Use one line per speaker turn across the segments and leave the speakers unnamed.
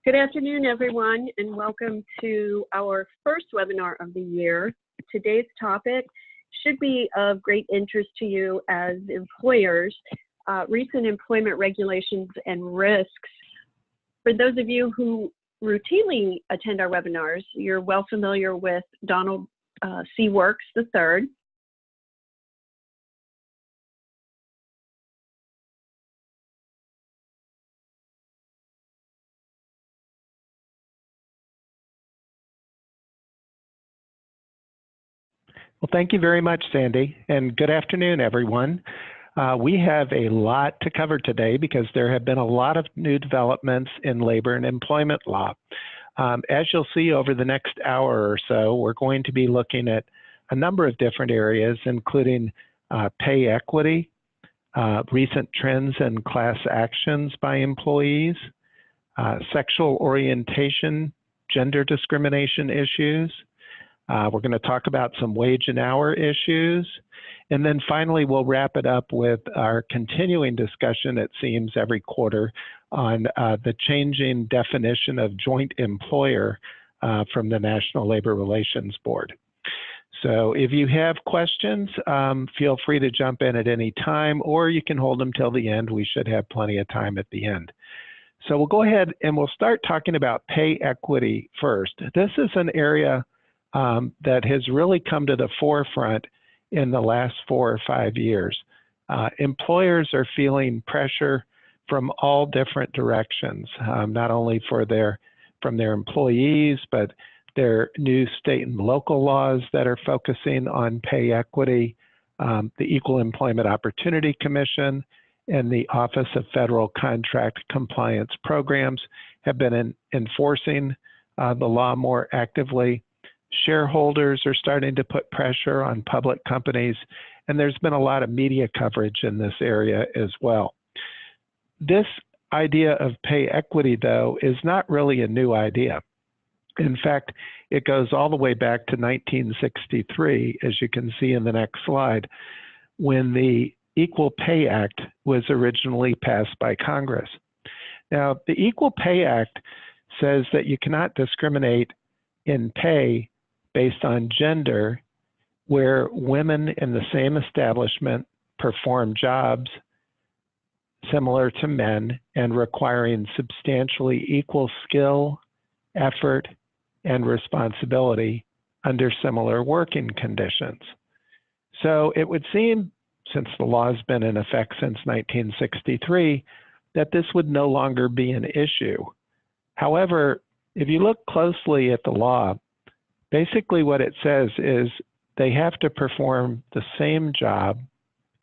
Good afternoon, everyone, and welcome to our first webinar of the year. Today's topic should be of great interest to you as employers, recent employment regulations and risks. For those of you who routinely attend our webinars, you're well familiar with Donald C. Works III.
Well, thank you very much, Sandy, and good afternoon, everyone. We have a lot to cover today because there have been a lot of new developments in labor and employment law. As you'll see over the next hour or so, we're going to be looking at a number of different areas, including pay equity, recent trends and class actions by employees, sexual orientation, gender discrimination issues. We're going to talk about some wage and hour issues. And then finally, we'll wrap it up with our continuing discussion, it seems, every quarter on the changing definition of joint employer from the National Labor Relations Board. So if you have questions, feel free to jump in at any time, or you can hold them till the end. We should have plenty of time at the end. So we'll go ahead and we'll start talking about pay equity first. This is an area that has really come to the forefront in the last 4 or 5 years. Employers are feeling pressure from all different directions, not only from their employees, but their new state and local laws that are focusing on pay equity. The Equal Employment Opportunity Commission and the Office of Federal Contract Compliance Programs have been enforcing the law more actively. Shareholders are starting to put pressure on public companies, and there's been a lot of media coverage in this area as well. This idea of pay equity, though, is not really a new idea. In fact, it goes all the way back to 1963, as you can see in the next slide, when the Equal Pay Act was originally passed by Congress. Now, the Equal Pay Act says that you cannot discriminate in pay based on gender where women in the same establishment perform jobs similar to men and requiring substantially equal skill, effort, and responsibility under similar working conditions. So it would seem, since the law has been in effect since 1963, that this would no longer be an issue. However, if you look closely at the law, basically what it says is they have to perform the same job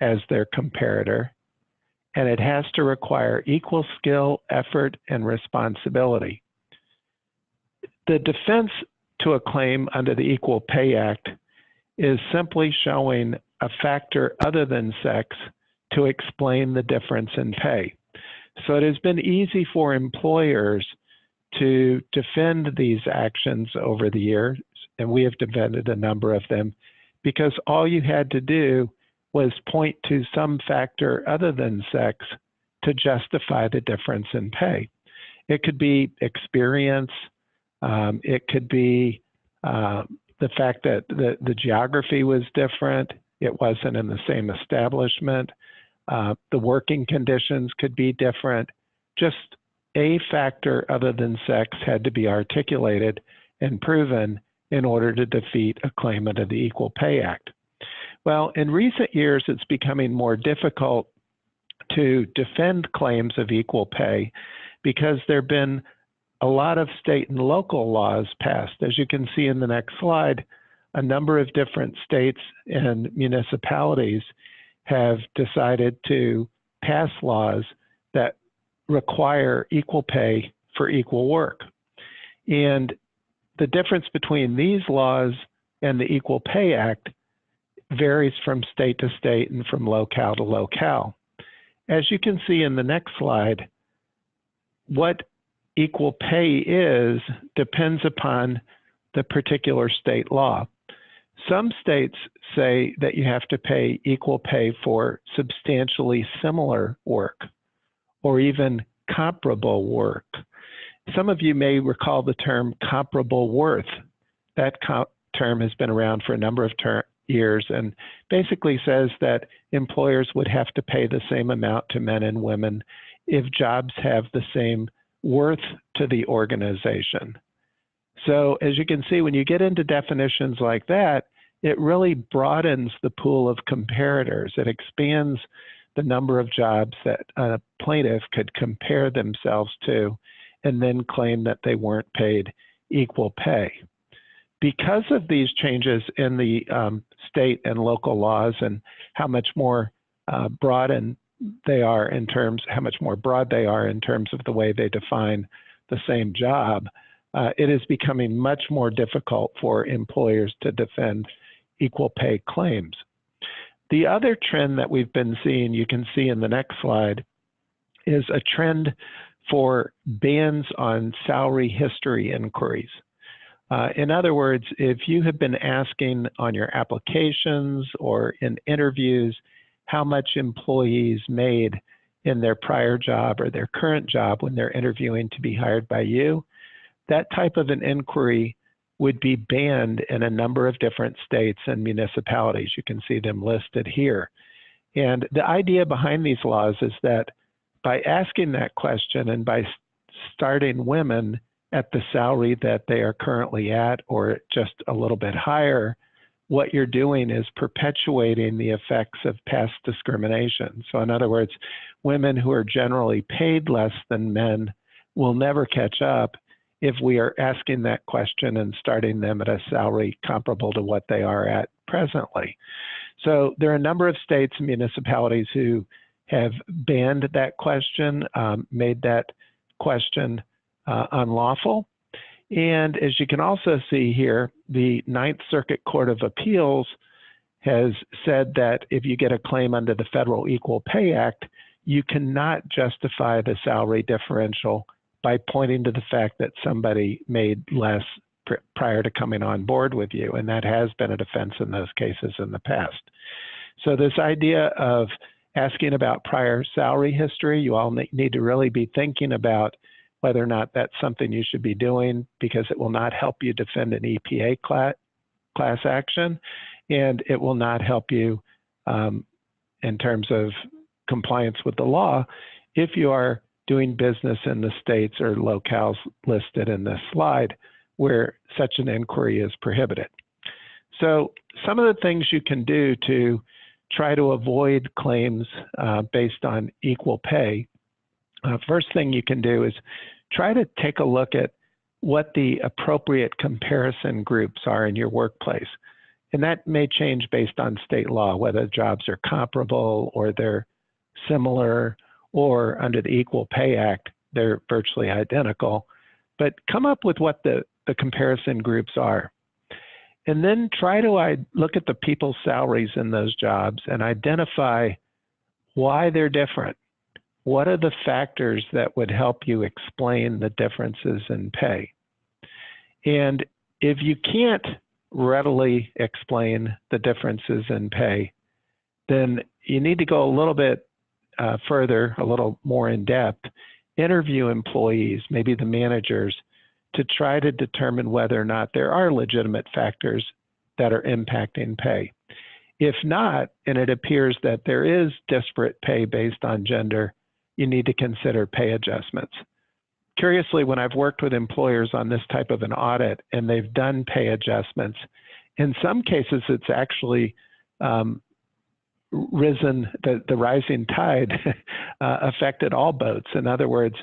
as their comparator, and it has to require equal skill, effort, and responsibility. The defense to a claim under the Equal Pay Act is simply showing a factor other than sex to explain the difference in pay. So it has been easy for employers to defend these actions over the years, and we have defended a number of them, because all you had to do was point to some factor other than sex to justify the difference in pay. It could be experience, it could be the fact that the geography was different, it wasn't in the same establishment, the working conditions could be different. Just a factor other than sex had to be articulated and proven in order to defeat a claim under the Equal Pay Act. Well, in recent years, it's becoming more difficult to defend claims of equal pay because there have been a lot of state and local laws passed. As you can see in the next slide, a number of different states and municipalities have decided to pass laws that require equal pay for equal work. And the difference between these laws and the Equal Pay Act varies from state to state and from locale to locale. As you can see in the next slide, what equal pay is depends upon the particular state law. Some states say that you have to pay equal pay for substantially similar work or even comparable work. some of you may recall the term comparable worth. That term has been around for a number of years and basically says that employers would have to pay the same amount to men and women if jobs have the same worth to the organization. So as you can see, when you get into definitions like that, it really broadens the pool of comparators. It expands the number of jobs that a plaintiff could compare themselves to and then claim that they weren't paid equal pay. Because of these changes in the state and local laws and how much more broad they are in terms of the way they define the same job, it is becoming much more difficult for employers to defend equal pay claims. The other trend that we've been seeing, you can see in the next slide, is a trend for bans on salary history inquiries. In other words, if you have been asking on your applications or in interviews how much employees made in their prior job or their current job when they're interviewing to be hired by you, that type of an inquiry would be banned in a number of different states and municipalities. You can see them listed here. And the idea behind these laws is that by asking that question and by starting women at the salary that they are currently at or just a little bit higher, what you're doing is perpetuating the effects of past discrimination. So in other words, women who are generally paid less than men will never catch up if we are asking that question and starting them at a salary comparable to what they are at presently. So there are a number of states and municipalities who have banned that question, made that question unlawful. And as you can also see here, the Ninth Circuit Court of Appeals has said that if you get a claim under the Federal Equal Pay Act, you cannot justify the salary differential by pointing to the fact that somebody made less prior to coming on board with you. And that has been a defense in those cases in the past. So this idea of asking about prior salary history, you all need to really be thinking about whether or not that's something you should be doing, because it will not help you defend an EPA class action, and it will not help you in terms of compliance with the law if you are doing business in the states or locales listed in this slide where such an inquiry is prohibited. So some of the things you can do to try to avoid claims based on equal pay. First thing you can do is try to take a look at what the appropriate comparison groups are in your workplace. And that may change based on state law, whether jobs are comparable or they're similar, or under the Equal Pay Act, they're virtually identical. But come up with what the comparison groups are. And then try to look at the people's salaries in those jobs and identify why they're different. What are the factors that would help you explain the differences in pay? And if you can't readily explain the differences in pay, then you need to go a little bit further, a little more in depth, interview employees, maybe the managers, to try to determine whether or not there are legitimate factors that are impacting pay. If not, and it appears that there is disparate pay based on gender, you need to consider pay adjustments. Curiously, when I've worked with employers on this type of an audit and they've done pay adjustments, in some cases it's actually risen, the rising tide affected all boats. In other words,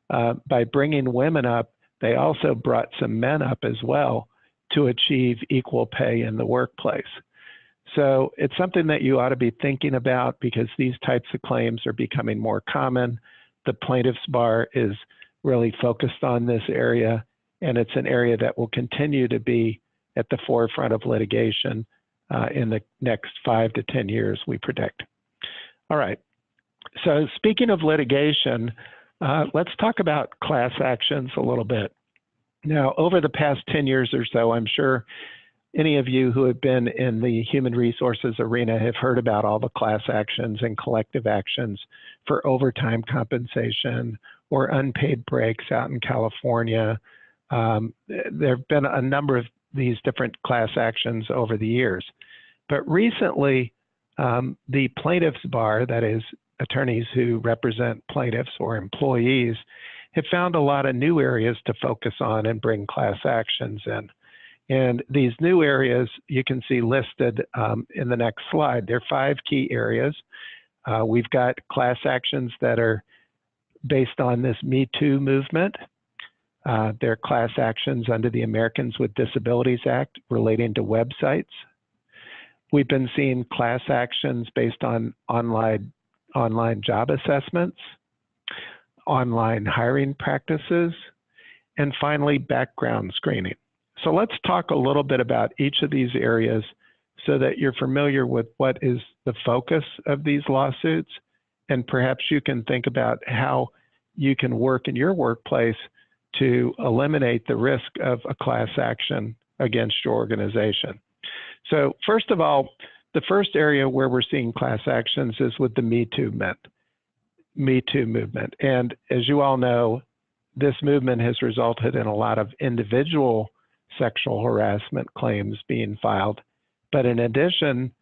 by bringing women up, they also brought some men up as well to achieve equal pay in the workplace. So it's something that you ought to be thinking about, because these types of claims are becoming more common. The plaintiff's bar is really focused on this area, and it's an area that will continue to be at the forefront of litigation in the next 5 to 10 years, we predict. All right, so speaking of litigation, let's talk about class actions a little bit. Now, over the past 10 years or so, I'm sure any of you who have been in the human resources arena have heard about all the class actions and collective actions for overtime compensation or unpaid breaks out in California. There have been a number of these different class actions over the years. But recently, the plaintiffs' bar, that is, attorneys who represent plaintiffs or employees, have found a lot of new areas to focus on and bring class actions in. And these new areas you can see listed in the next slide. There are 5 key areas. We've got class actions that are based on this Me Too movement. There are class actions under the Americans with Disabilities Act relating to websites. We've been seeing class actions based on online job assessments, online hiring practices, and finally, background screening. So let's talk a little bit about each of these areas so that you're familiar with what is the focus of these lawsuits, and perhaps you can think about how you can work in your workplace to eliminate the risk of a class action against your organization. So first of all, the first area where we're seeing class actions is with the Me Too movement. And as you all know, this movement has resulted in a lot of individual sexual harassment claims being filed. But in addition,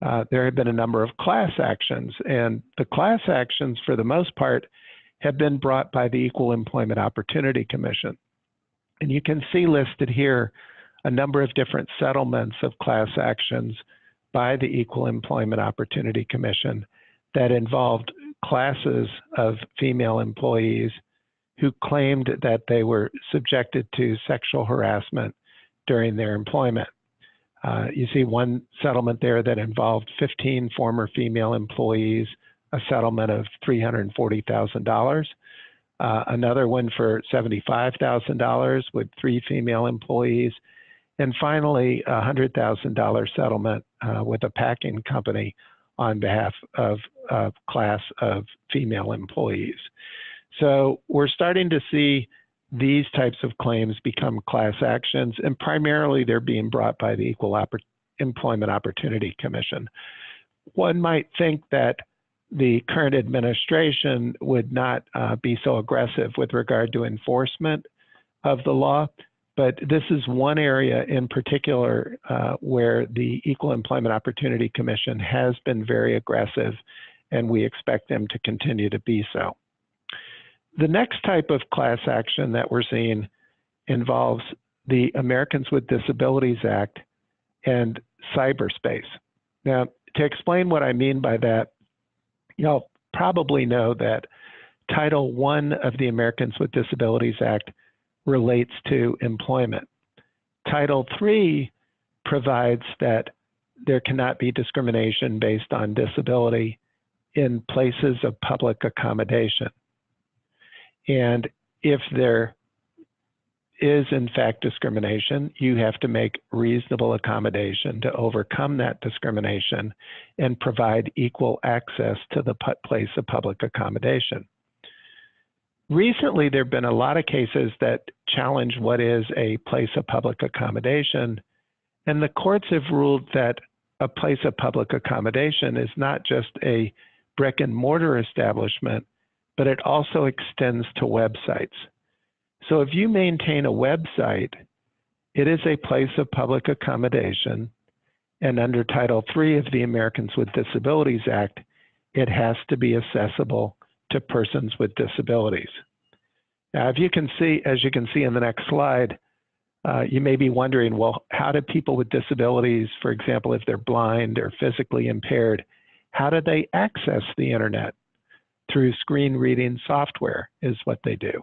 there have been a number of class actions, and the class actions, for the most part, have been brought by the Equal Employment Opportunity Commission. And you can see listed here a number of different settlements of class actions by the Equal Employment Opportunity Commission that involved classes of female employees who claimed that they were subjected to sexual harassment during their employment. You see one settlement there that involved 15 former female employees, a settlement of $340,000. Another one for $75,000 with 3 female employees. And finally, a $100,000 settlement with a packing company on behalf of a class of female employees. So we're starting to see these types of claims become class actions, and primarily they're being brought by the Equal Employment Opportunity Commission. One might think that the current administration would not be so aggressive with regard to enforcement of the law, but this is one area in particular where the Equal Employment Opportunity Commission has been very aggressive, and we expect them to continue to be so. The next type of class action that we're seeing involves the Americans with Disabilities Act and cyberspace. Now, to explain what I mean by that, you'll probably know that Title I of the Americans with Disabilities Act relates to employment. Title III provides that there cannot be discrimination based on disability in places of public accommodation. And if there is in fact discrimination, you have to make reasonable accommodation to overcome that discrimination and provide equal access to the place of public accommodation. Recently, there have been a lot of cases that challenge what is a place of public accommodation, and the courts have ruled that a place of public accommodation is not just a brick and mortar establishment, but it also extends to websites. So if you maintain a website, it is a place of public accommodation, and under Title III of the Americans with Disabilities Act, it has to be accessible to persons with disabilities. Now, as you can see in the next slide, you may be wondering, well, how do people with disabilities, for example, if they're blind or physically impaired, how do they access the internet? Through screen reading software is what they do.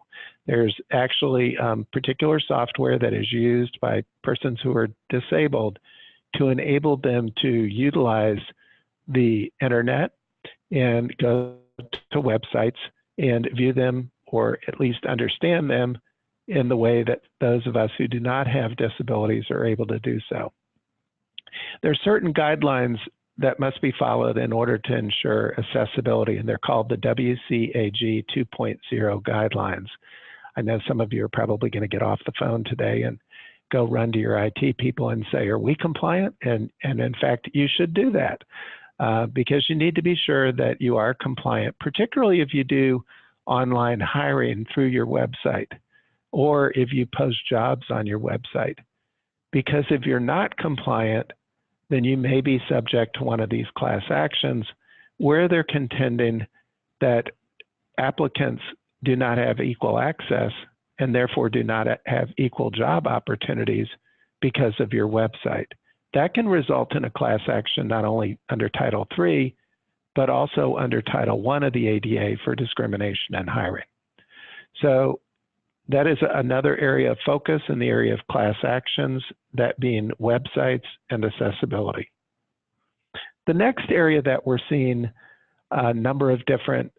There's actually particular software that is used by persons who are disabled to enable them to utilize the internet and go to websites and view them, or at least understand them in the way that those of us who do not have disabilities are able to do so. There are certain guidelines that must be followed in order to ensure accessibility, and they're called the WCAG 2.0 guidelines. I know some of you are probably going to get off the phone today and go run to your IT people and say, are we compliant? And in fact, you should do that because you need to be sure that you are compliant, particularly if you do online hiring through your website, or if you post jobs on your website. Because if you're not compliant, then you may be subject to one of these class actions where they're contending that applicants do not have equal access and therefore do not have equal job opportunities because of your website. That can result in a class action not only under Title III, but also under Title I of the ADA for discrimination in hiring. So that is another area of focus in the area of class actions, that being websites and accessibility. The next area that we're seeing a number of different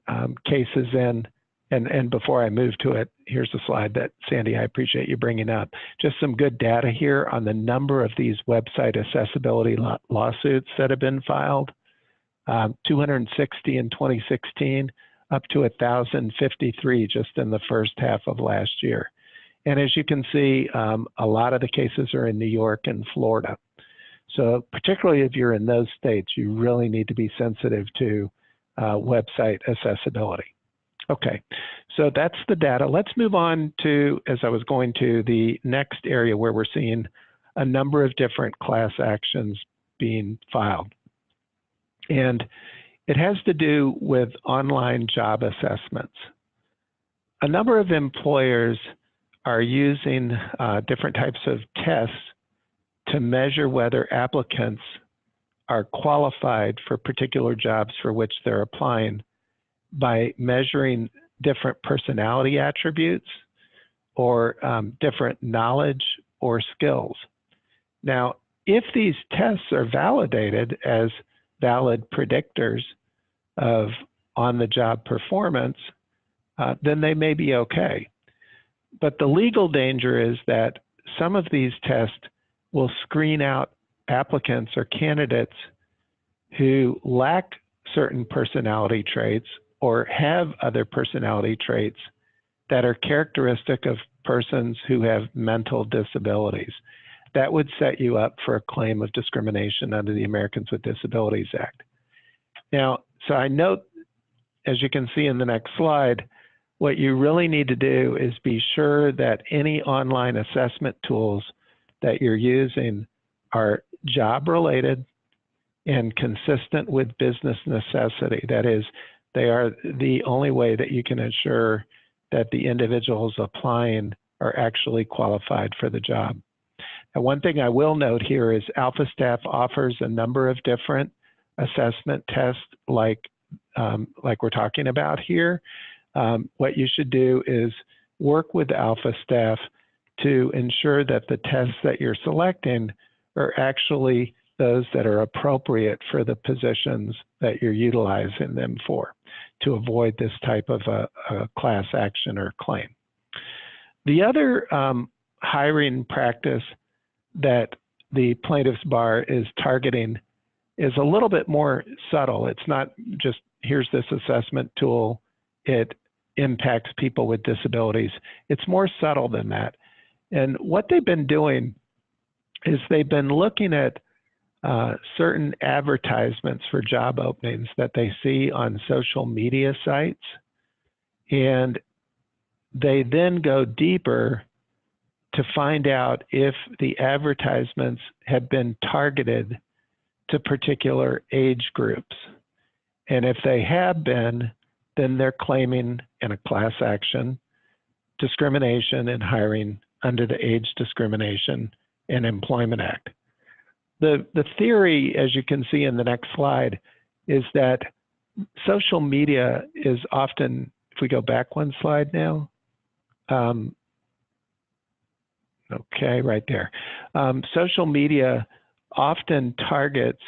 cases in, and before I move to it, here's a slide that, Sandy, I appreciate you bringing up. Just some good data here on the number of these website accessibility lawsuits that have been filed. 260 in 2016, up to 1,053 just in the first half of last year. And as you can see, a lot of the cases are in New York and Florida. So particularly if you're in those states, you really need to be sensitive to website accessibility. Okay, so that's the data. Let's move on to, as I was going to, the next area where we're seeing a number of different class actions being filed. And it has to do with online job assessments. A number of employers are using different types of tests to measure whether applicants are qualified for particular jobs for which they're applying by measuring different personality attributes or different knowledge or skills. Now, if these tests are validated as valid predictors of on-the-job performance, then they may be okay. But the legal danger is that some of these tests will screen out applicants or candidates who lack certain personality traits or have other personality traits that are characteristic of persons who have mental disabilities. That would set you up for a claim of discrimination under the Americans with Disabilities Act. Now, so I note, as you can see in the next slide, what you really need to do is be sure that any online assessment tools that you're using are job-related and consistent with business necessity. That is, they are the only way that you can ensure that the individuals applying are actually qualified for the job. And one thing I will note here is AlphaStaff offers a number of different assessment tests like we're talking about here. What you should do is work with AlphaStaff to ensure that the tests that you're selecting are actually those that are appropriate for the positions that you're utilizing them for, to avoid this type of a class action or claim. The other hiring practice that the plaintiff's bar is targeting is a little bit more subtle. It's not just, here's this assessment tool, it impacts people with disabilities. It's more subtle than that. And what they've been doing is they've been looking at certain advertisements for job openings that they see on social media sites, and they then go deeper to find out if the advertisements have been targeted to particular age groups. And if they have been, then they're claiming in a class action discrimination in hiring under the Age Discrimination and Employment Act. The theory, as you can see in the next slide, is that social media is often, if we go back one slide now, okay, right there. Social media often targets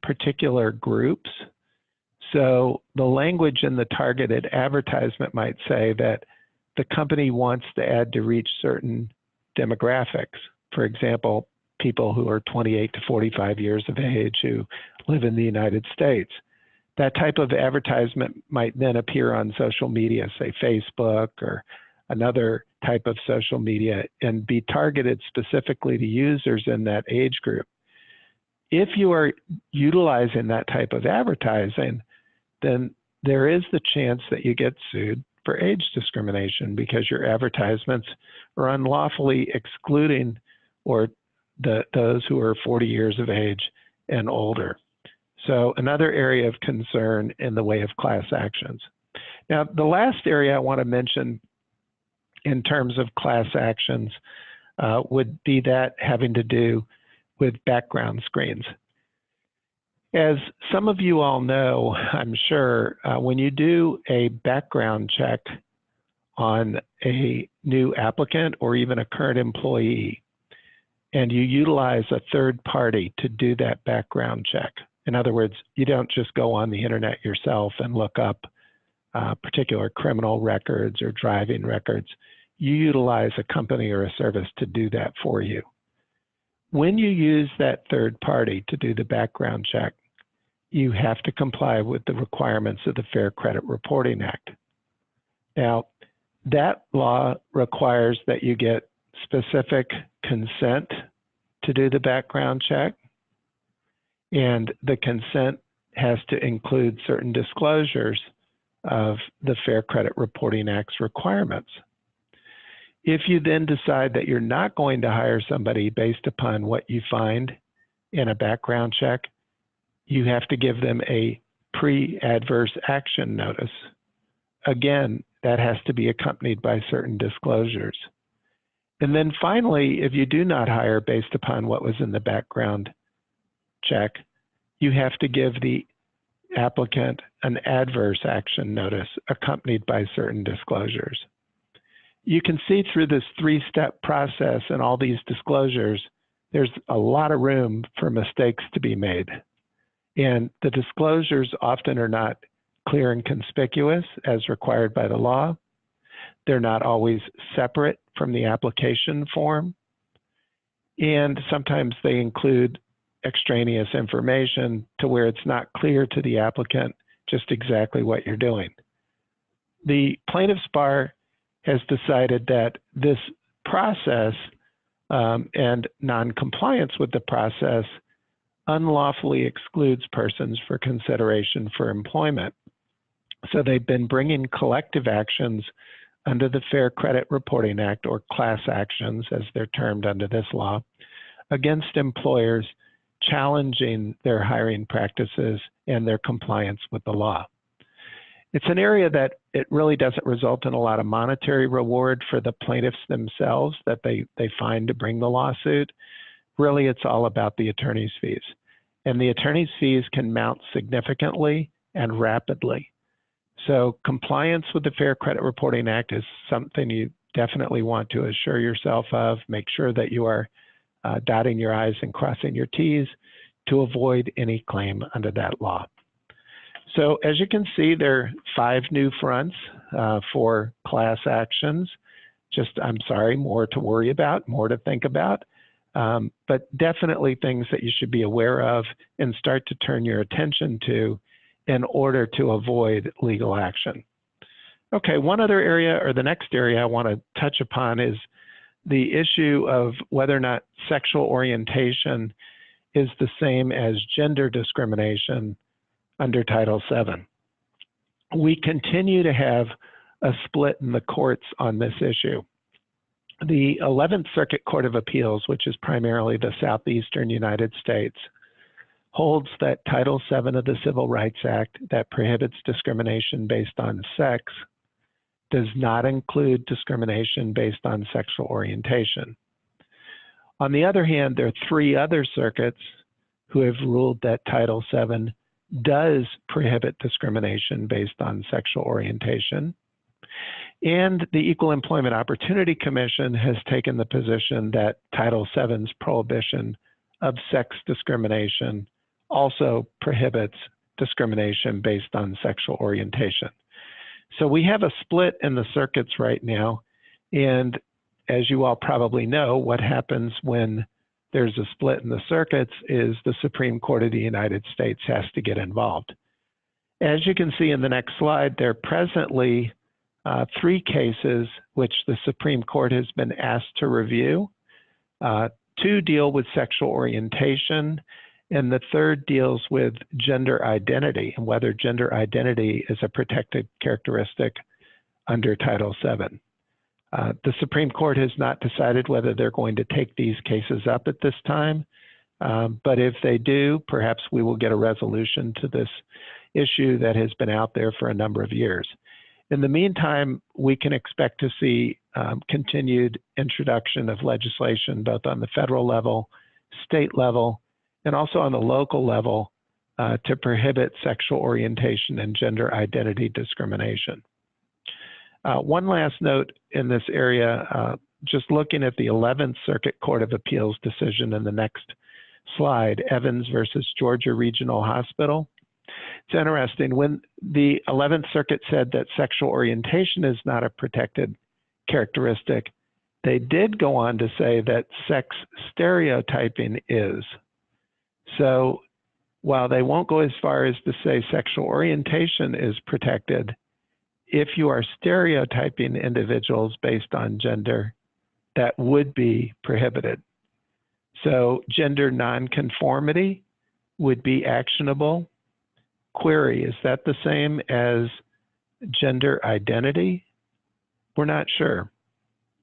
particular groups. So the language in the targeted advertisement might say that the company wants the ad to reach certain demographics. For example, people who are 28 to 45 years of age who live in the United States. That type of advertisement might then appear on social media, say Facebook or another type of social media, and be targeted specifically to users in that age group. If you are utilizing that type of advertising, then there is the chance that you get sued for age discrimination because your advertisements are unlawfully excluding those who are 40 years of age and older. So another area of concern in the way of class actions. Now, the last area I want to mention in terms of class actions would be that having to do with background screens. As some of you all know, I'm sure, when you do a background check on a new applicant or even a current employee, and you utilize a third party to do that background check. In other words, you don't just go on the internet yourself and look up particular criminal records or driving records. You utilize a company or a service to do that for you. When you use that third party to do the background check, you have to comply with the requirements of the Fair Credit Reporting Act. Now, that law requires that you get specific consent to do the background check, and the consent has to include certain disclosures of the Fair Credit Reporting Act's requirements. If you then decide that you're not going to hire somebody based upon what you find in a background check, you have to give them a pre-adverse action notice. Again, that has to be accompanied by certain disclosures. And then finally, if you do not hire based upon what was in the background check, you have to give the applicant an adverse action notice accompanied by certain disclosures. You can see through this three-step process and all these disclosures, there's a lot of room for mistakes to be made. And the disclosures often are not clear and conspicuous as required by the law. They're not always separate from the application form. And sometimes they include extraneous information to where it's not clear to the applicant just exactly what you're doing. The plaintiff's bar has decided that this process and non-compliance with the process unlawfully excludes persons for consideration for employment. So they've been bringing collective actions under the Fair Credit Reporting Act, or class actions as they're termed under this law, against employers challenging their hiring practices and their compliance with the law. It's an area that it really doesn't result in a lot of monetary reward for the plaintiffs themselves that they find to bring the lawsuit. Really, it's all about the attorney's fees. And the attorney's fees can mount significantly and rapidly. So compliance with the Fair Credit Reporting Act is something you definitely want to assure yourself of. Make sure that you are dotting your I's and crossing your T's to avoid any claim under that law. So as you can see, there are 5 new fronts for class actions. More to worry about, more to think about, but definitely things that you should be aware of and start to turn your attention to in order to avoid legal action. Okay, one other area, or the next area I want to touch upon, is the issue of whether or not sexual orientation is the same as gender discrimination under Title VII. We continue to have a split in the courts on this issue. The 11th Circuit Court of Appeals, which is primarily the southeastern United States, holds that Title VII of the Civil Rights Act that prohibits discrimination based on sex does not include discrimination based on sexual orientation. On the other hand, there are 3 other circuits who have ruled that Title VII does prohibit discrimination based on sexual orientation. And the Equal Employment Opportunity Commission has taken the position that Title VII's prohibition of sex discrimination also prohibits discrimination based on sexual orientation. So we have a split in the circuits right now, and as you all probably know, what happens when there's a split in the circuits is the Supreme Court of the United States has to get involved. As you can see in the next slide, there are presently 3 cases which the Supreme Court has been asked to review. 2 deal with sexual orientation, and the 3rd deals with gender identity and whether gender identity is a protected characteristic under Title VII. The Supreme Court has not decided whether they're going to take these cases up at this time, but if they do, perhaps we will get a resolution to this issue that has been out there for a number of years. In the meantime, we can expect to see continued introduction of legislation both on the federal level, state level, and also on the local level to prohibit sexual orientation and gender identity discrimination. One last note in this area, just looking at the 11th Circuit Court of Appeals decision in the next slide, Evans versus Georgia Regional Hospital. It's interesting, when the 11th Circuit said that sexual orientation is not a protected characteristic, they did go on to say that sex stereotyping is. So while they won't go as far as to say sexual orientation is protected, if you are stereotyping individuals based on gender, that would be prohibited. So gender nonconformity would be actionable. Query, is that the same as gender identity? We're not sure.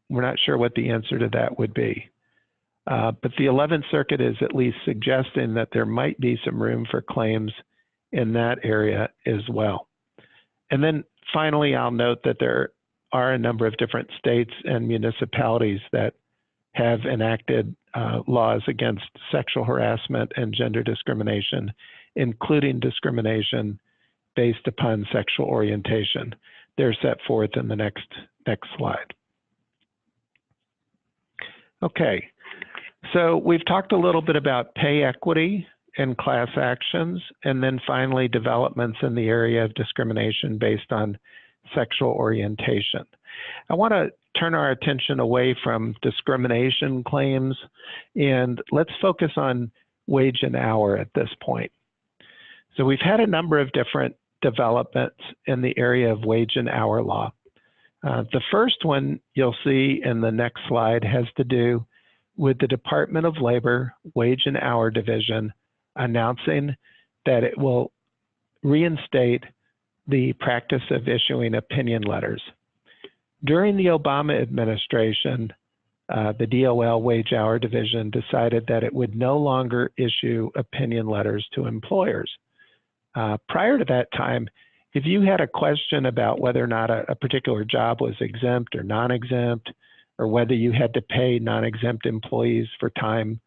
We're not sure what the answer to that would be. But the 11th Circuit is at least suggesting that there might be some room for claims in that area as well. And then finally, I'll note that there are a number of different states and municipalities that have enacted laws against sexual harassment and gender discrimination, including discrimination based upon sexual orientation. They're set forth in the next slide. Okay, so we've talked a little bit about pay equity and class actions, and then finally developments in the area of discrimination based on sexual orientation. I want to turn our attention away from discrimination claims, and let's focus on wage and hour at this point. So we've had a number of different developments in the area of wage and hour law. The first one you'll see in the next slide has to do with the Department of Labor Wage and Hour Division announcing that it will reinstate the practice of issuing opinion letters. During the Obama administration, the DOL Wage Hour Division decided that it would no longer issue opinion letters to employers. Prior to that time, if you had a question about whether or not a particular job was exempt or non-exempt, or whether you had to pay non-exempt employees for time,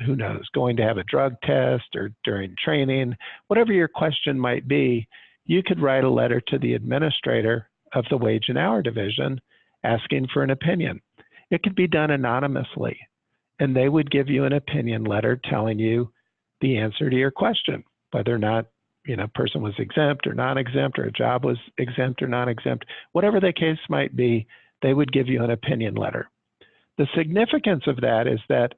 who knows, going to have a drug test or during training, whatever your question might be, you could write a letter to the administrator of the Wage and Hour Division asking for an opinion. It could be done anonymously, and they would give you an opinion letter telling you the answer to your question, whether or not a person was exempt or non-exempt, or a job was exempt or non-exempt, whatever the case might be, they would give you an opinion letter. The significance of that is that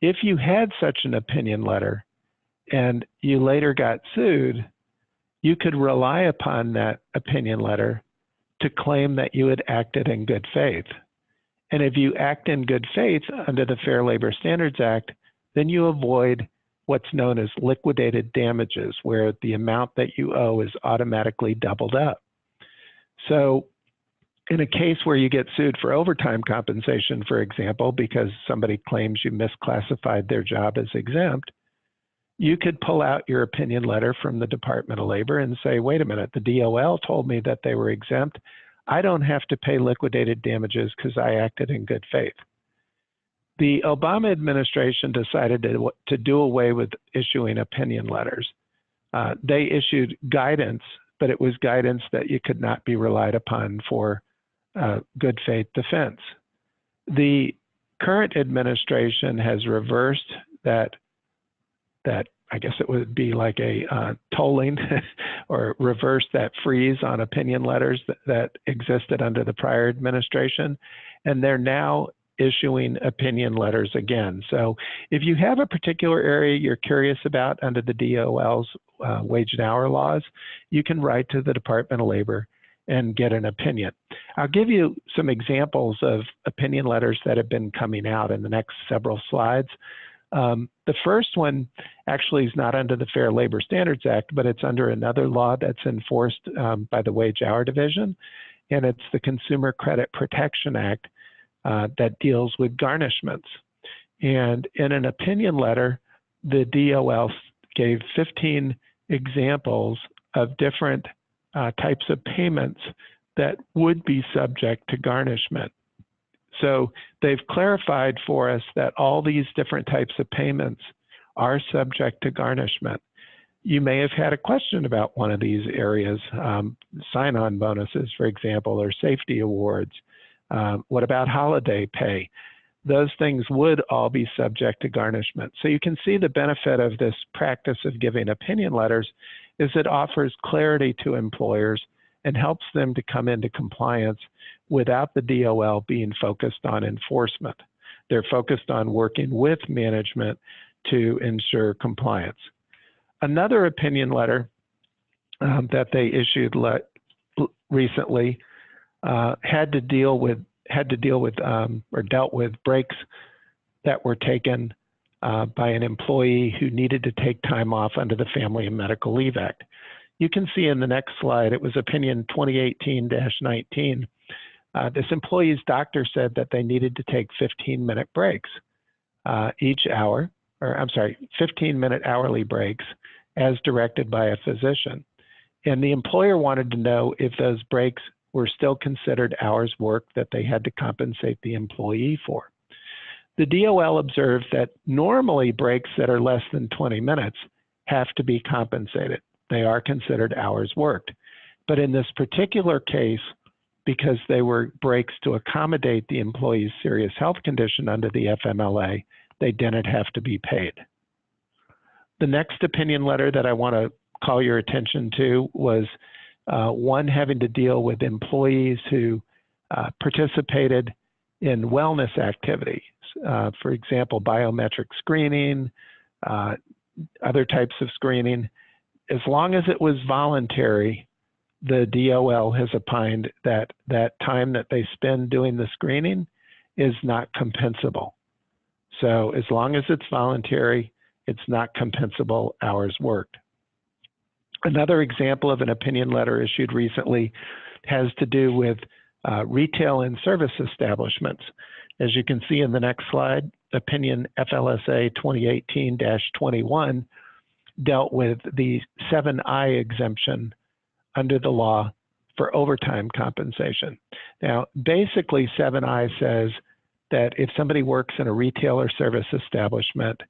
if you had such an opinion letter and you later got sued, you could rely upon that opinion letter to claim that you had acted in good faith. And if you act in good faith under the Fair Labor Standards Act, then you avoid what's known as liquidated damages, where the amount that you owe is automatically doubled up. So in a case where you get sued for overtime compensation, for example, because somebody claims you misclassified their job as exempt, you could pull out your opinion letter from the Department of Labor and say, wait a minute, the DOL told me that they were exempt. I don't have to pay liquidated damages because I acted in good faith. The Obama administration decided to do away with issuing opinion letters. They issued guidance, but it was guidance that you could not be relied upon for good faith defense. The current administration has reversed that I guess it would be like a tolling or reversed that freeze on opinion letters that existed under the prior administration, and they're now issuing opinion letters again. So if you have a particular area you're curious about under the DOL's wage and hour laws, you can write to the Department of Labor and get an opinion. I'll give you some examples of opinion letters that have been coming out in the next several slides. The first one actually is not under the Fair Labor Standards Act, but it's under another law that's enforced by the Wage Hour Division. and it's the Consumer Credit Protection Act that deals with garnishments. And in an opinion letter, the DOL gave 15 examples of different types of payments that would be subject to garnishment. So they've clarified for us that all these different types of payments are subject to garnishment. You may have had a question about one of these areas, sign-on bonuses, for example, or safety awards. What about holiday pay? Those things would all be subject to garnishment. So you can see the benefit of this practice of giving opinion letters is it offers clarity to employers and helps them to come into compliance without the DOL being focused on enforcement. They're focused on working with management to ensure compliance. Another opinion letter that they issued recently dealt with breaks that were taken by an employee who needed to take time off under the Family and Medical Leave Act. You can see in the next slide, it was opinion 2018-19. This employee's doctor said that they needed to take 15-minute breaks each hour, 15-minute hourly breaks as directed by a physician. And the employer wanted to know if those breaks were still considered hours worked that they had to compensate the employee for. The DOL observed that normally breaks that are less than 20 minutes have to be compensated. They are considered hours worked. But in this particular case, because they were breaks to accommodate the employee's serious health condition under the FMLA, they didn't have to be paid. The next opinion letter that I want to call your attention to was one having to deal with employees who participated in wellness activities, for example, biometric screening, other types of screening. As long as it was voluntary, the DOL has opined that that time that they spend doing the screening is not compensable. So as long as it's voluntary, it's not compensable hours worked. Another example of an opinion letter issued recently has to do with retail and service establishments. As you can see in the next slide, opinion FLSA 2018-21 dealt with the 7I exemption under the law for overtime compensation. Now, basically 7I says that if somebody works in a retail or service establishment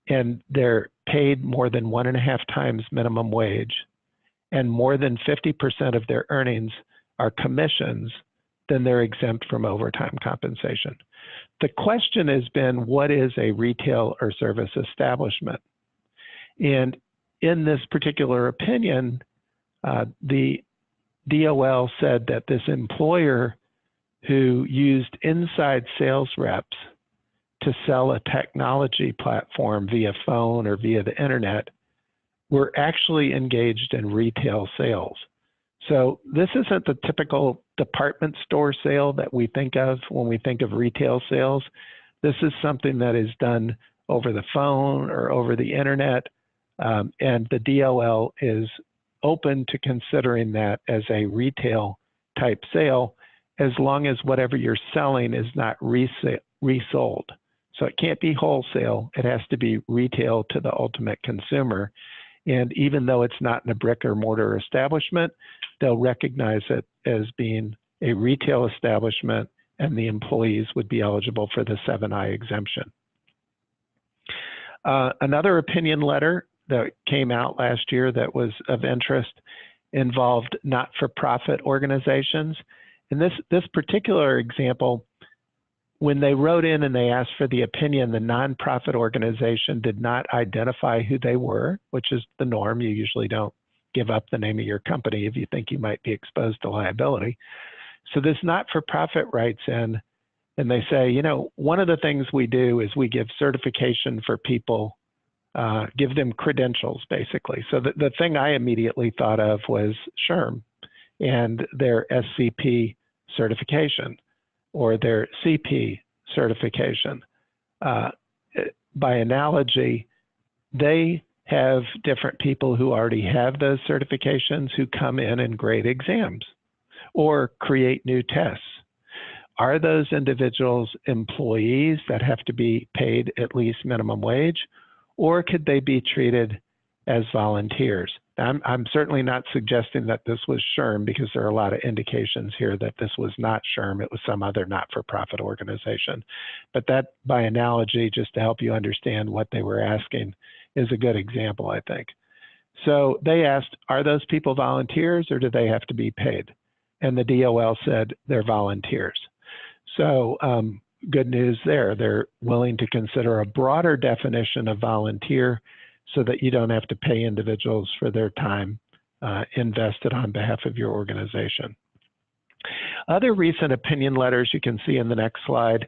and they're paid more than 1.5 times minimum wage and more than 50% of their earnings are commissions, then they're exempt from overtime compensation. The question has been, what is a retail or service establishment? And in this particular opinion, the DOL said that this employer who used inside sales reps to sell a technology platform via phone or via the internet were actually engaged in retail sales. So this isn't the typical department store sale that we think of when we think of retail sales. This is something that is done over the phone or over the internet, and the DOL is open to considering that as a retail type sale as long as whatever you're selling is not resold. So it can't be wholesale, it has to be retail to the ultimate consumer. And even though it's not in a brick or mortar establishment, they'll recognize it as being a retail establishment and the employees would be eligible for the 7I exemption. Another opinion letter that came out last year that was of interest involved not-for-profit organizations. In this particular example, when they wrote in and they asked for the opinion, the nonprofit organization did not identify who they were, which is the norm. You usually don't give up the name of your company if you think you might be exposed to liability. So this not-for-profit writes in and they say, you know, one of the things we do is we give certification for people, give them credentials, basically. So the thing I immediately thought of was SHRM and their SCP certification or their CP certification. By analogy, they have different people who already have those certifications who come in and grade exams. or create new tests. Are those individuals employees that have to be paid at least minimum wage, or could they be treated as volunteers? I'm certainly not suggesting that this was SHRM, because there are a lot of indications here that this was not SHRM, it was some other not-for-profit organization. But that, by analogy, just to help you understand what they were asking, is a good example, I think. So they asked, are those people volunteers or do they have to be paid? And the DOL said they're volunteers. So good news there. They're willing to consider a broader definition of volunteer so that you don't have to pay individuals for their time invested on behalf of your organization. Other recent opinion letters you can see in the next slide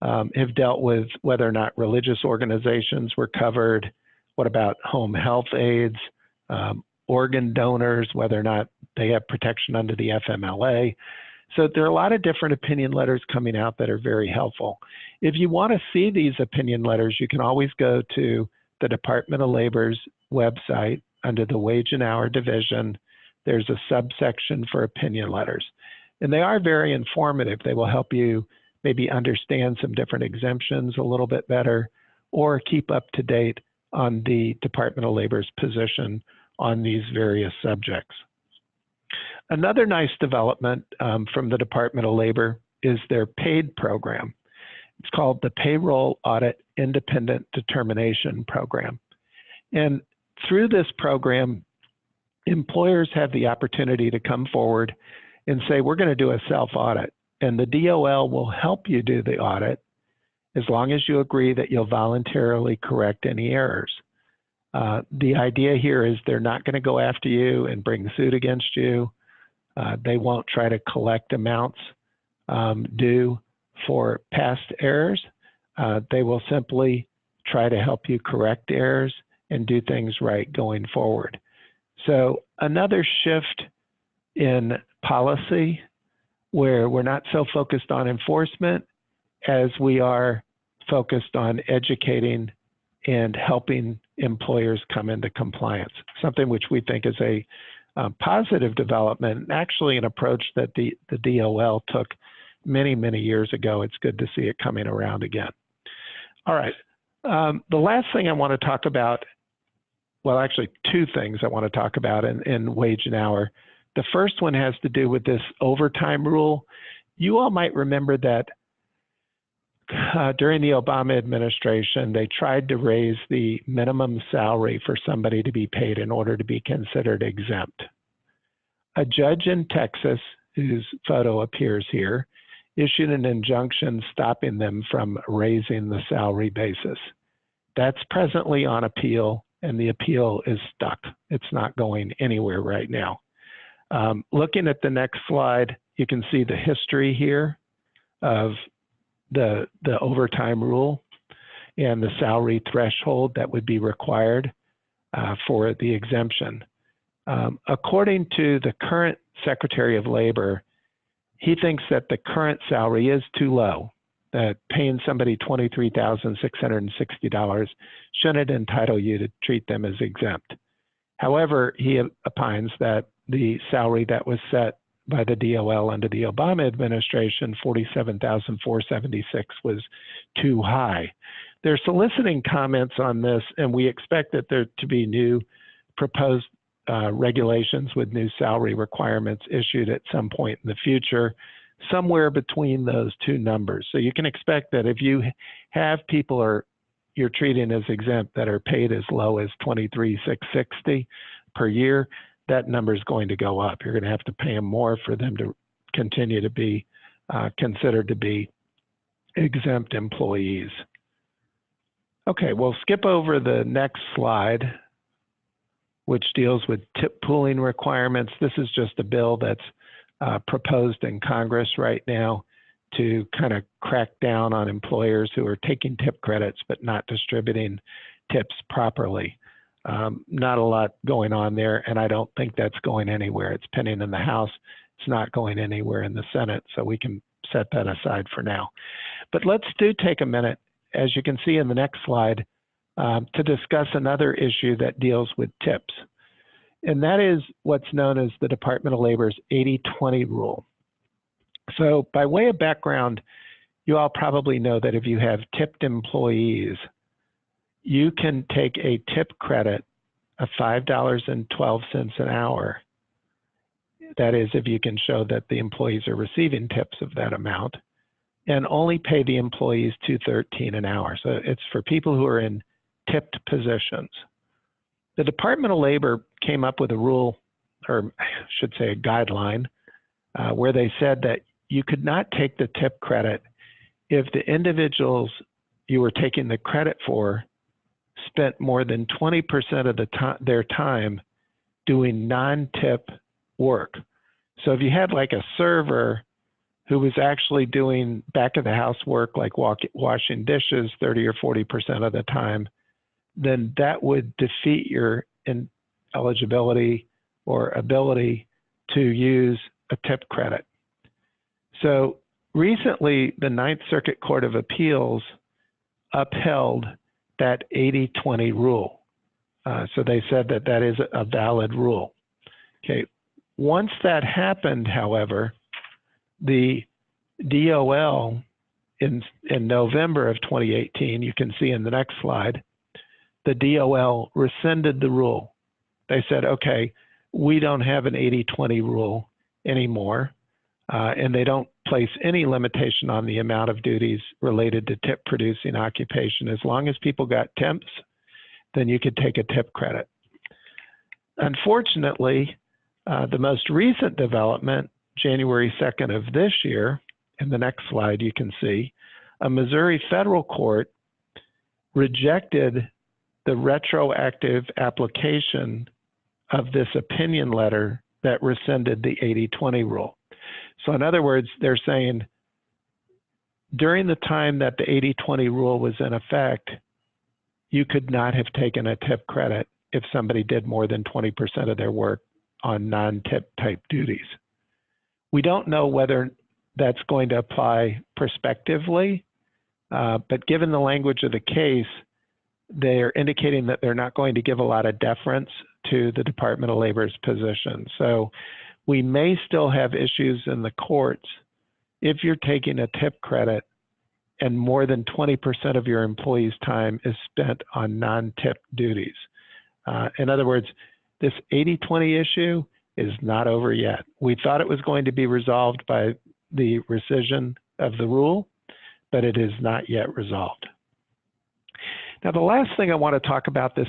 have dealt with whether or not religious organizations were covered. What about home health aides, organ donors, whether or not they have protection under the FMLA. So there are a lot of different opinion letters coming out that are very helpful. If you want to see these opinion letters, you can always go to the Department of Labor's website under the Wage and Hour division. There's a subsection for opinion letters. And they are very informative. They will help you maybe understand some different exemptions a little bit better, or keep up to date on the Department of Labor's position on these various subjects. Another nice development from the Department of Labor is their PAID program. It's called the Payroll Audit Independent Determination Program. And through this program, employers have the opportunity to come forward and say, we're going to do a self-audit. And the DOL will help you do the audit as long as you agree that you'll voluntarily correct any errors. The idea here is they're not going to go after you and bring suit against you. They won't try to collect amounts due for past errors. They will simply try to help you correct errors and do things right going forward. So another shift in policy where we're not so focused on enforcement as we are focused on educating and helping employers come into compliance, something which we think is a positive development, actually an approach that the DOL took many, many years ago. It's good to see it coming around again. All right, the last thing I want to talk about, well, actually two things I want to talk about in wage and hour. The first one has to do with this overtime rule. You all might remember that during the Obama administration, they tried to raise the minimum salary for somebody to be paid in order to be considered exempt. A judge in Texas, whose photo appears here, issued an injunction stopping them from raising the salary basis. That's presently on appeal, and the appeal is stuck. It's not going anywhere right now. Looking at the next slide, you can see the history here of the overtime rule and the salary threshold that would be required for the exemption. According to the current Secretary of Labor, he thinks that the current salary is too low, that paying somebody $23,660 shouldn't entitle you to treat them as exempt. However, he opines that the salary that was set by the DOL under the Obama administration, $47,476, was too high. They're soliciting comments on this, and we expect that there to be new proposed regulations with new salary requirements issued at some point in the future, somewhere between those two numbers. So you can expect that if you have people you're treating as exempt that are paid as low as $23,660 per year, that number is going to go up. You're going to have to pay them more for them to continue to be considered to be exempt employees. Okay, we'll skip over the next slide, which deals with tip pooling requirements. This is just a bill that's proposed in Congress right now to kind of crack down on employers who are taking tip credits but not distributing tips properly. Not a lot going on there, and I don't think that's going anywhere. It's pending in the House. It's not going anywhere in the Senate, so we can set that aside for now. But let's take a minute, as you can see in the next slide, to discuss another issue that deals with tips. and that is what's known as the Department of Labor's 80-20 rule. So by way of background, you all probably know that if you have tipped employees, you can take a tip credit of $5.12 an hour. That is, if you can show that the employees are receiving tips of that amount, and only pay the employees $2.13 an hour. So it's for people who are in tipped positions. The Department of Labor came up with a rule, or I should say a guideline, where they said that you could not take the tip credit if the individuals you were taking the credit for spent more than 20% of their time doing non-tip work. So if you had like a server who was actually doing back of the house work, like washing dishes 30 or 40% of the time, then that would defeat your eligibility or ability to use a tip credit. So recently, the Ninth Circuit Court of Appeals upheld that 80-20 rule. So they said that that is a valid rule. Okay. Once that happened, however, the DOL in November of 2018, you can see in the next slide, the DOL rescinded the rule. They said, okay, we don't have an 80-20 rule anymore, and they don't place any limitation on the amount of duties related to tip producing occupation. As long as people got temps, then you could take a tip credit. Unfortunately, the most recent development, January 2nd of this year, in the next slide you can see, a Missouri federal court rejected the retroactive application of this opinion letter that rescinded the 80-20 rule. So in other words, they're saying during the time that the 80-20 rule was in effect, you could not have taken a tip credit if somebody did more than 20% of their work on non-tip type duties. We don't know whether that's going to apply prospectively, but given the language of the case, they're indicating that they're not going to give a lot of deference to the Department of Labor's position. So we may still have issues in the courts if you're taking a tip credit and more than 20% of your employees' time is spent on non-tip duties. In other words, this 80-20 issue is not over yet. We thought it was going to be resolved by the rescission of the rule, but it is not yet resolved. Now, the last thing I want to talk about this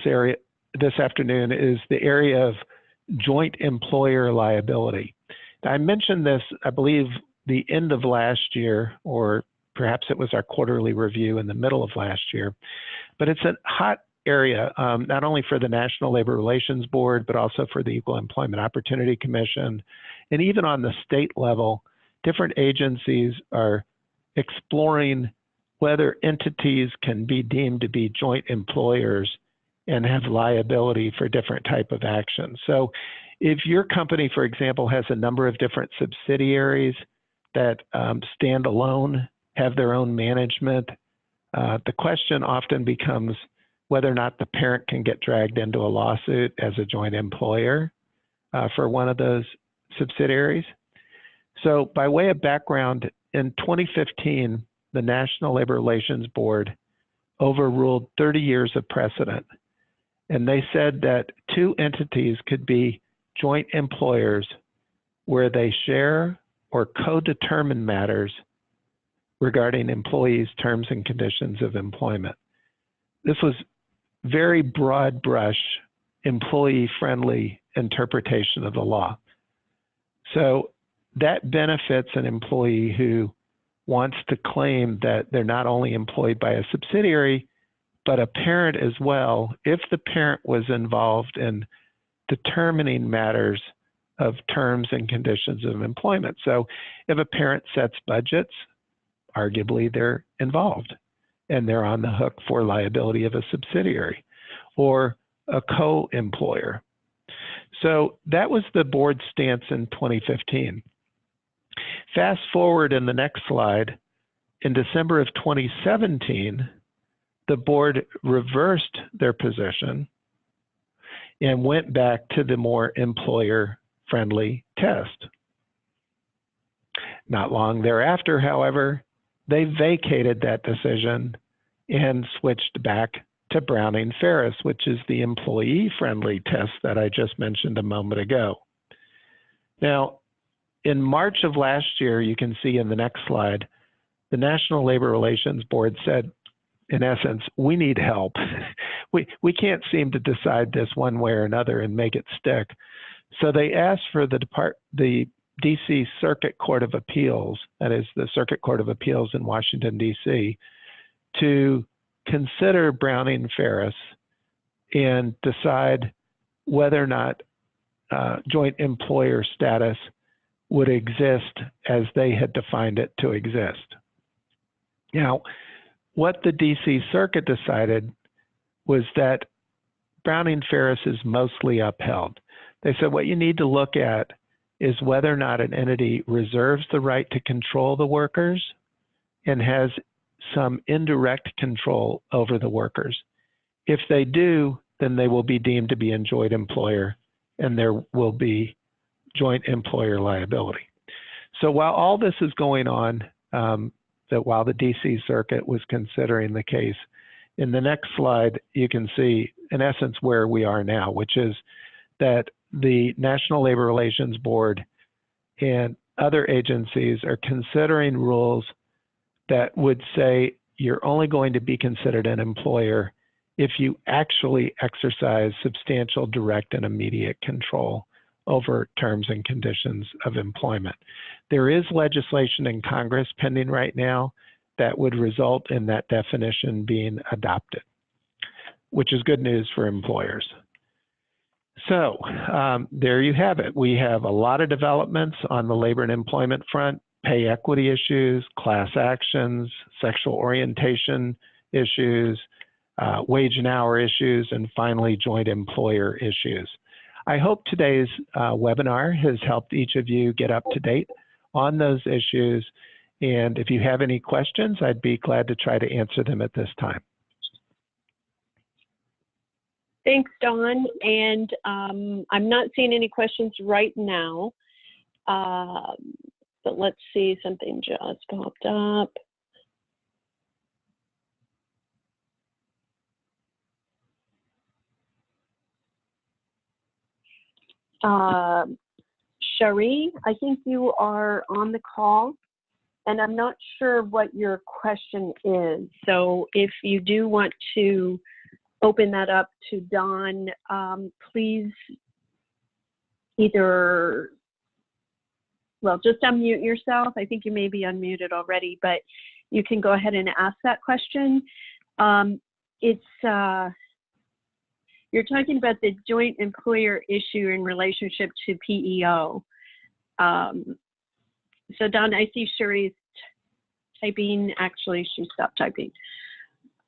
afternoon is the area of joint employer liability. Now, I mentioned this, I believe, the end of last year, or perhaps it was our quarterly review in the middle of last year, but it's a hot area, not only for the National Labor Relations Board, but also for the Equal Employment Opportunity Commission. And even on the state level, different agencies are exploring whether entities can be deemed to be joint employers and have liability for different type of actions. So if your company, for example, has a number of different subsidiaries that stand alone, have their own management, the question often becomes whether or not the parent can get dragged into a lawsuit as a joint employer for one of those subsidiaries. So by way of background, in 2015, the National Labor Relations Board overruled 30 years of precedent. And they said that two entities could be joint employers where they share or co-determine matters regarding employees' terms and conditions of employment. This was very broad brush, employee-friendly interpretation of the law. So that benefits an employee who wants to claim that they're not only employed by a subsidiary, but a parent as well, if the parent was involved in determining matters of terms and conditions of employment. So if a parent sets budgets, arguably they're involved and they're on the hook for liability of a subsidiary or a co-employer. So that was the board's stance in 2015. Fast forward in the next slide, in December of 2017, the board reversed their position and went back to the more employer-friendly test. Not long thereafter, however, they vacated that decision and switched back to Browning-Ferris, which is the employee-friendly test that I just mentioned a moment ago. Now, in March of last year, you can see in the next slide, the National Labor Relations Board said, in essence, we need help. We can't seem to decide this one way or another and make it stick. So they asked for the DC Circuit Court of Appeals, that is the Circuit Court of Appeals in Washington, DC, to consider Browning-Ferris and decide whether or not joint employer status would exist as they had defined it to exist. Now, what the DC Circuit decided was that Browning-Ferris is mostly upheld. They said what you need to look at is whether or not an entity reserves the right to control the workers and has some indirect control over the workers. If they do, then they will be deemed to be a joint employer and there will be joint employer liability. So while all this is going on, while the DC Circuit was considering the case, in the next slide, you can see, in essence, where we are now, which is that the National Labor Relations Board and other agencies are considering rules that would say you're only going to be considered an employer if you actually exercise substantial direct and immediate control over terms and conditions of employment. There is legislation in Congress pending right now that would result in that definition being adopted, which is good news for employers. So there you have it. We have a lot of developments on the labor and employment front: pay equity issues, class actions, sexual orientation issues, wage and hour issues, and finally joint employer issues. I hope today's webinar has helped each of you get up to date on those issues. And if you have any questions, I'd be glad to try to answer them at this time.
Thanks, Don. And I'm not seeing any questions right now, but let's see, something just popped up. Cherie, I think you are on the call, and I'm not sure what your question is. So if you do want to open that up to Don, please either, well, just unmute yourself. I think you may be unmuted already, but you can go ahead and ask that question. You're talking about the joint employer issue in relationship to PEO. So Don, I see Cherie's typing. Actually, she stopped typing.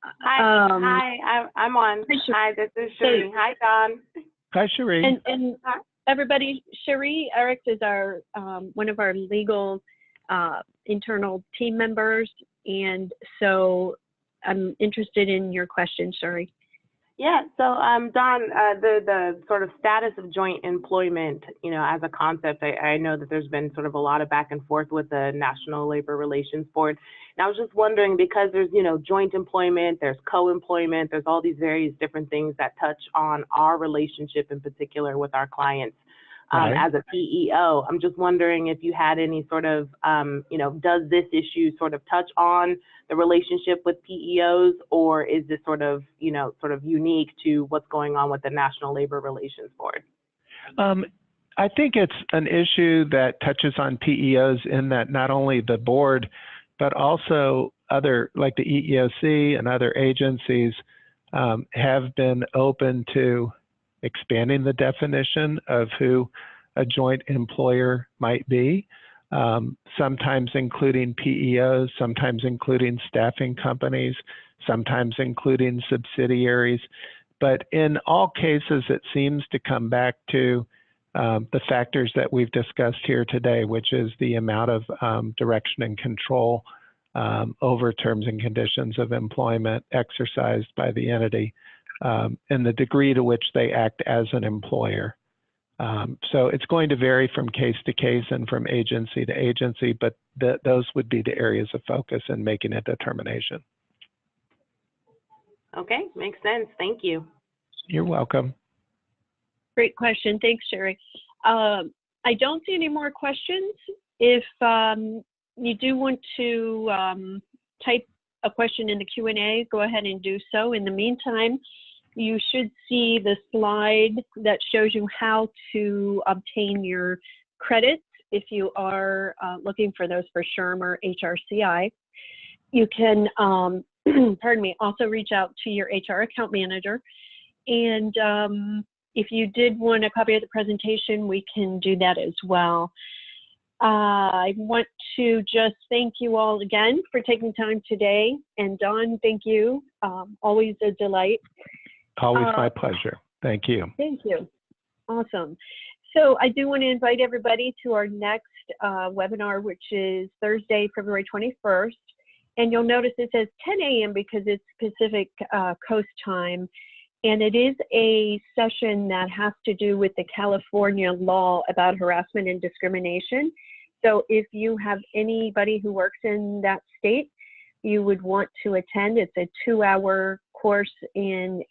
Hi, I'm on. Hi, this is Cherie. Hi, Don.
Hi, Cherie.
And everybody, Cherie Eric is our one of our legal internal team members, and so I'm interested in your question, Cherie.
Yeah, so Don, the sort of status of joint employment, you know, as a concept, I know that there's been sort of a lot of back and forth with the National Labor Relations Board. And I was just wondering, because there's, you know, joint employment, there's co-employment, there's all these various different things that touch on our relationship in particular with our clients. As a PEO, I'm just wondering if you had any sort of, you know, does this issue sort of touch on the relationship with PEOs, or is this sort of, you know, sort of unique to what's going on with the National Labor Relations Board?
I think it's an issue that touches on PEOs in that not only the board, but also other, like the EEOC and other agencies have been open to expanding the definition of who a joint employer might be, sometimes including PEOs, sometimes including staffing companies, sometimes including subsidiaries. But in all cases, it seems to come back to the factors that we've discussed here today, which is the amount of direction and control over terms and conditions of employment exercised by the entity. and the degree to which they act as an employer. So it's going to vary from case to case and from agency to agency, but those would be the areas of focus in making a determination.
Okay, makes sense. Thank you.
You're welcome.
Great question. Thanks, Sherry. I don't see any more questions. If you do want to type a question in the Q&A, go ahead and do so. In the meantime, you should see the slide that shows you how to obtain your credits if you are looking for those for SHRM or HRCI. You can, pardon me, also reach out to your HR account manager. And if you did want a copy of the presentation, we can do that as well. I want to just thank you all again for taking time today. And Dawn, thank you. Always a delight.
Always my pleasure. Thank you.
Thank you. Awesome. So I do want to invite everybody to our next webinar, which is Thursday, February 21st. And you'll notice it says 10 a.m. because it's Pacific Coast time. And it is a session that has to do with the California law about harassment and discrimination. So if you have anybody who works in that state, you would want to attend. It's a 2-hour course and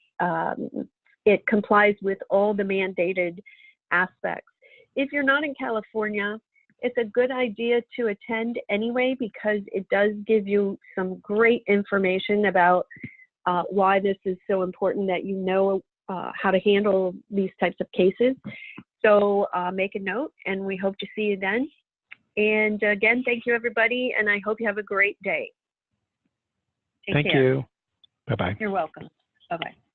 it complies with all the mandated aspects. If you're not in California, it's a good idea to attend anyway because it does give you some great information about why this is so important that you know how to handle these types of cases. So make a note and we hope to see you then. And again, thank you everybody and I hope you have a great day. Take care.
Thank you. Bye-bye.
You're welcome. Bye-bye.